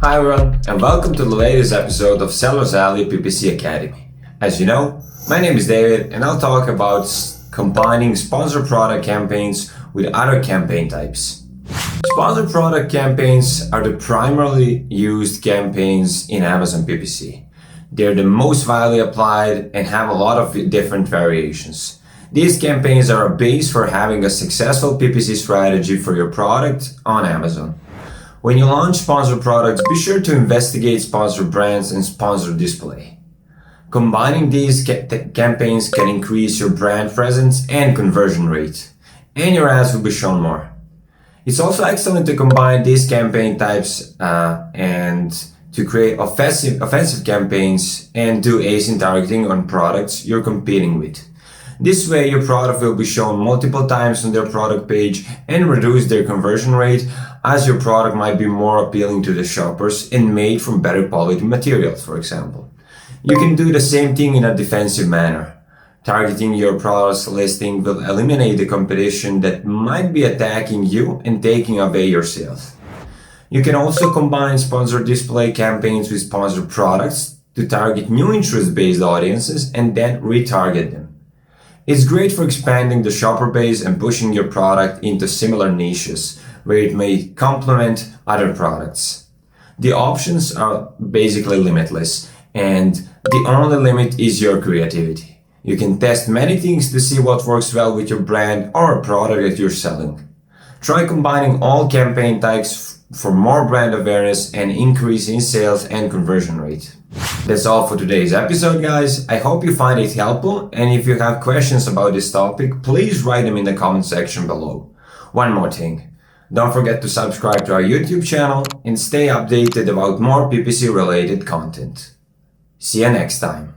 Hi everyone, and welcome to the latest episode of Seller's Alley PPC Academy. As you know, my name is David and I'll talk about combining sponsored product campaigns with other campaign types. Sponsored product campaigns are the primarily used campaigns in Amazon PPC. They're the most widely applied and have a lot of different variations. These campaigns are a base for having a successful PPC strategy for your product on Amazon. When you launch sponsored products, be sure to investigate sponsored brands and sponsored display. Combining these campaigns can increase your brand presence and conversion rate, and your ads will be shown more. It's also excellent to combine these campaign types and to create offensive campaigns and do ASIN targeting on products you're competing with. This way, your product will be shown multiple times on their product page and reduce their conversion rate, as your product might be more appealing to the shoppers and made from better quality materials, for example. You can do the same thing in a defensive manner. Targeting your product's listing will eliminate the competition that might be attacking you and taking away your sales. You can also combine sponsored display campaigns with sponsored products to target new interest-based audiences and then retarget them. It's great for expanding the shopper base and pushing your product into similar niches where it may complement other products. The options are basically limitless, and the only limit is your creativity. You can test many things to see what works well with your brand or a product that you're selling. Try combining all campaign types for more brand awareness and increase in sales and conversion rate. That's all for today's episode, guys. I hope you find it helpful, and if you have questions about this topic, please write them in the comment section below. One more thing. Don't forget to subscribe to our YouTube channel and stay updated about more PPC related content. See you next time.